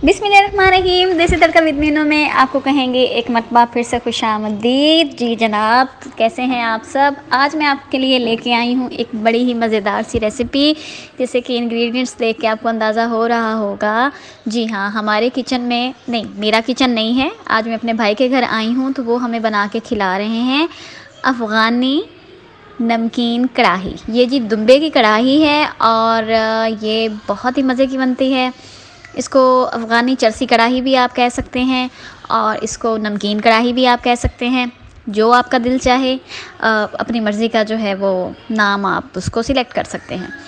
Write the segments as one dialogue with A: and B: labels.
A: बिस्मिल्लाहिर्रहमानिर्रहीम। देसी तड़का विद मीनू में आपको कहेंगे एक मरतबा फिर से खुशामदीद। जी जनाब, कैसे हैं आप सब। आज मैं आपके लिए लेके आई हूँ एक बड़ी ही मज़ेदार सी रेसिपी, जैसे कि इंग्रेडिएंट्स देख के आपको अंदाज़ा हो रहा होगा। जी हाँ, हमारे किचन में नहीं, मेरा किचन नहीं है। आज मैं अपने भाई के घर आई हूँ तो वो हमें बना के खिला रहे हैं अफ़गानी नमकीन कढ़ाई। ये जी दुम्बे की कढ़ाई है और ये बहुत ही मज़े की बनती है। इसको अफ़गानी चरसी कढ़ाई भी आप कह सकते हैं और इसको नमकीन कढ़ाई भी आप कह सकते हैं, जो आपका दिल चाहे। अपनी मर्ज़ी का जो है वो नाम आप उसको सिलेक्ट कर सकते हैं।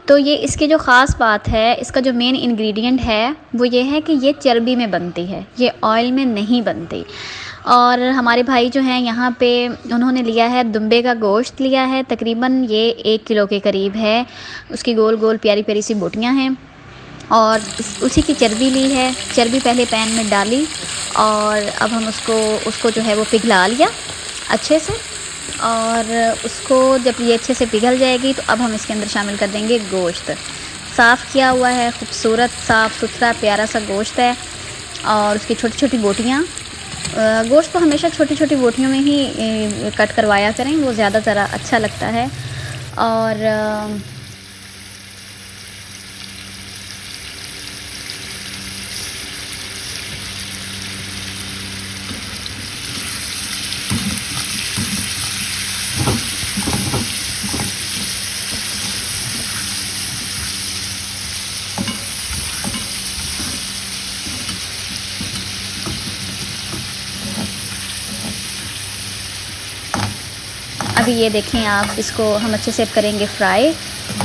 A: तो ये इसकी जो ख़ास बात है, इसका जो मेन इंग्रेडिएंट है वो ये है कि ये चर्बी में बनती है, ये ऑयल में नहीं बनती। और हमारे भाई जो हैं यहाँ पे, उन्होंने लिया है दुम्बे का गोश्त लिया है, तकरीबन ये 1 किलो के करीब है। उसकी गोल गोल प्यारी प्यारी सी बोटियाँ हैं और उसी की चर्बी ली है। चर्बी पहले पैन में डाली और अब हम उसको जो है वो पिघला लिया अच्छे से। और उसको जब ये अच्छे से पिघल जाएगी तो अब हम इसके अंदर शामिल कर देंगे गोश्त। साफ़ किया हुआ है, खूबसूरत साफ़ सुथरा प्यारा सा गोश्त है और उसकी छोटी छोटी बोटियाँ। गोश्त को हमेशा छोटी छोटी बोटियों में ही कट करवाया करें, वो ज़्यादा ज़रा अच्छा लगता है। और अभी ये देखें आप, इसको हम अच्छे से करेंगे फ्राई।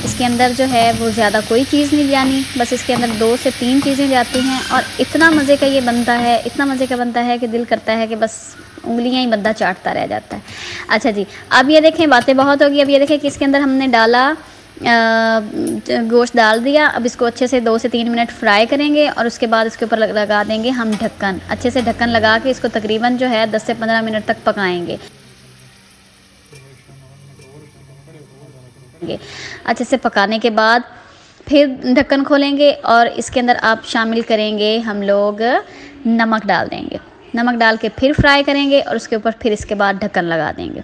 A: इसके अंदर जो है वो ज़्यादा कोई चीज़ नहीं जानी, बस इसके अंदर 2 से 3 चीज़ें जाती हैं और इतना मज़े का ये बनता है, इतना मज़े का बनता है कि दिल करता है कि बस उंगलियां ही बंदा चाटता रह जाता है। अच्छा जी, अब ये देखें, बातें बहुत होगी। अब ये देखें कि इसके अंदर हमने डाला गोश्त डाल दिया। अब इसको अच्छे से 2 से 3 मिनट फ्राई करेंगे और उसके बाद इसके ऊपर लगा देंगे हम ढक्कन। अच्छे से ढक्कन लगा के इसको तकरीबन जो है 10 से 15 मिनट तक पकाएंगे। अच्छे से पकाने के बाद फिर ढक्कन खोलेंगे और इसके अंदर आप शामिल करेंगे, हम लोग नमक डाल देंगे। नमक डाल के फिर फ्राई करेंगे और उसके ऊपर फिर इसके बाद ढक्कन लगा देंगे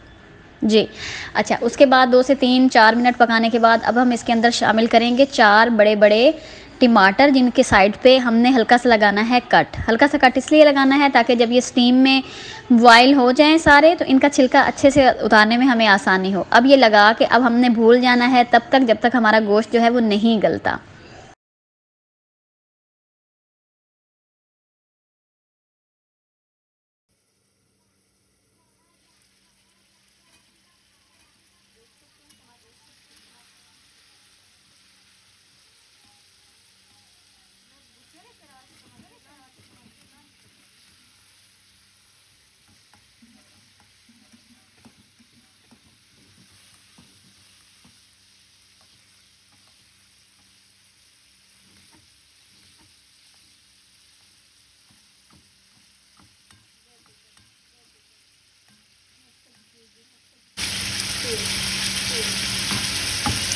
A: जी। अच्छा, उसके बाद 2 से 3-4 मिनट पकाने के बाद अब हम इसके अंदर शामिल करेंगे 4 बड़े बड़े टमाटर, जिनके साइड पे हमने हल्का सा लगाना है कट। हल्का सा कट इसलिए लगाना है ताकि जब ये स्टीम में बॉयल हो जाएं सारे तो इनका छिलका अच्छे से उतारने में हमें आसानी हो। अब ये लगा के अब हमने भूल जाना है तब तक जब तक हमारा गोश्त जो है वो नहीं गलता।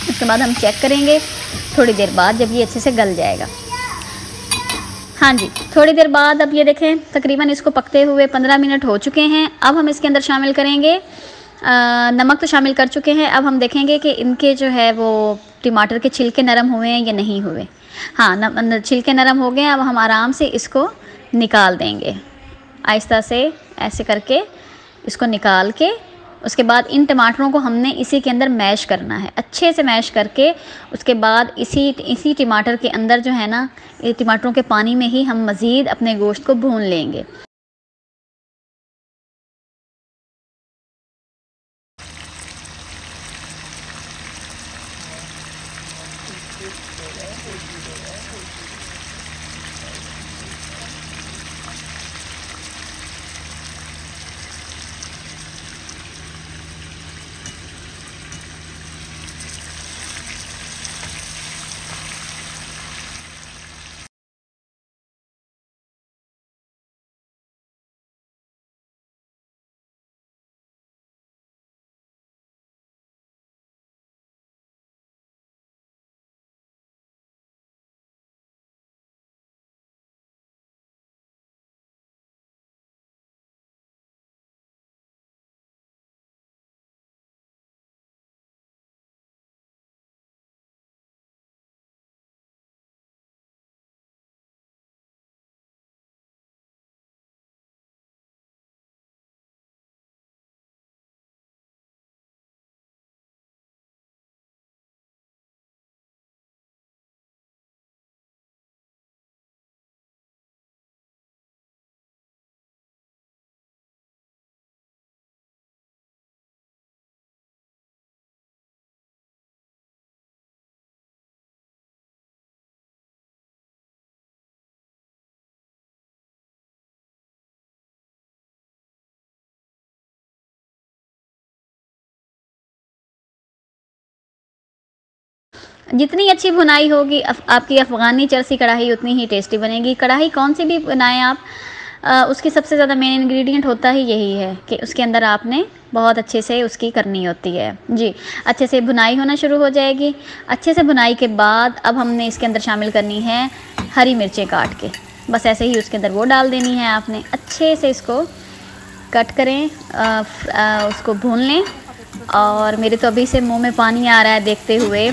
A: उसके बाद हम चेक करेंगे थोड़ी देर बाद जब ये अच्छे से गल जाएगा। हाँ जी, थोड़ी देर बाद अब ये देखें तकरीबन इसको पकते हुए 15 मिनट हो चुके हैं। अब हम इसके अंदर शामिल करेंगे नमक तो शामिल कर चुके हैं। अब हम देखेंगे कि इनके जो है वो टमाटर के छिलके नरम हुए हैं या नहीं हुए। हाँ, छिलके नरम हो गए। अब हम आराम से इसको निकाल देंगे, आहिस्ता से ऐसे करके इसको निकाल के। उसके बाद इन टमाटरों को हमने इसी के अंदर मैश करना है, अच्छे से मैश करके। उसके बाद इसी टमाटर के अंदर जो है ना, ये टमाटरों के पानी में ही हम मज़ीद अपने गोश्त को भून लेंगे। जितनी अच्छी भुनाई होगी आपकी अफ़गानी चरसी कढ़ाई उतनी ही टेस्टी बनेगी। कढ़ाई कौन सी भी बनाएं आप, उसकी सबसे ज़्यादा मेन इंग्रेडिएंट होता ही यही है कि उसके अंदर आपने बहुत अच्छे से उसकी करनी होती है जी। अच्छे से भुनाई होना शुरू हो जाएगी। अच्छे से भुनाई के बाद अब हमने इसके अंदर शामिल करनी है हरी मिर्चें काट के, बस ऐसे ही उसके अंदर वो डाल देनी है आपने। अच्छे से इसको कट करें, उसको भून लें। और मेरे तो अभी से मुंह में पानी आ रहा है देखते हुए,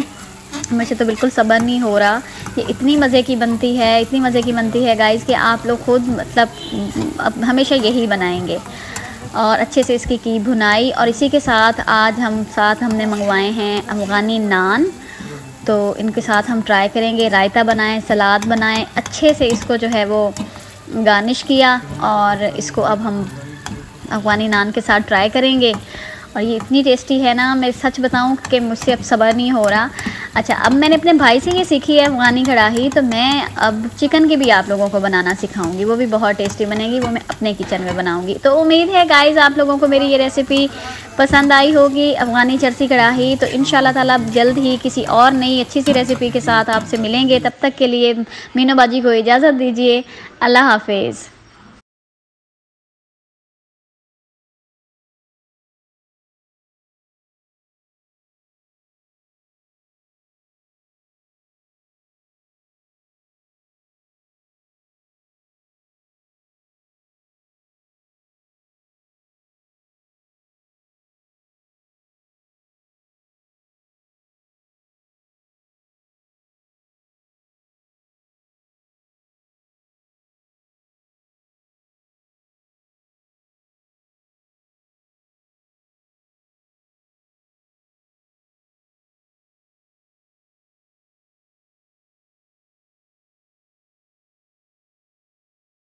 A: मुझे तो बिल्कुल सब्र नहीं हो रहा। ये इतनी मज़े की बनती है, इतनी मज़े की बनती है गाइस कि आप लोग खुद मतलब हमेशा यही बनाएंगे। और अच्छे से इसकी की भुनाई, और इसी के साथ आज हमने मंगवाए हैं अफ़गानी नान, तो इनके साथ हम ट्राई करेंगे। रायता बनाएं, सलाद बनाएं, अच्छे से इसको जो है वो गार्निश किया, और इसको अब हम अफ़गानी नान के साथ ट्राई करेंगे। और ये इतनी टेस्टी है ना, मैं सच बताऊं कि मुझसे अब सब्र नहीं हो रहा। अच्छा, अब मैंने अपने भाई से ये सीखी है अफ़गानी कढ़ाई, तो मैं अब चिकन की भी आप लोगों को बनाना सिखाऊंगी, वो भी बहुत टेस्टी बनेगी, वो मैं अपने किचन में बनाऊंगी। तो उम्मीद है गाइज़ आप लोगों को मेरी ये रेसिपी पसंद आई होगी, अफ़गानी चरसी कढ़ाई। तो इंशाल्लाह ताला जल्द ही किसी और नई अच्छी सी रेसिपी के साथ आपसे मिलेंगे। तब तक के लिए मीनू बाजी को इजाज़त दीजिए। अल्लाह हाफिज़।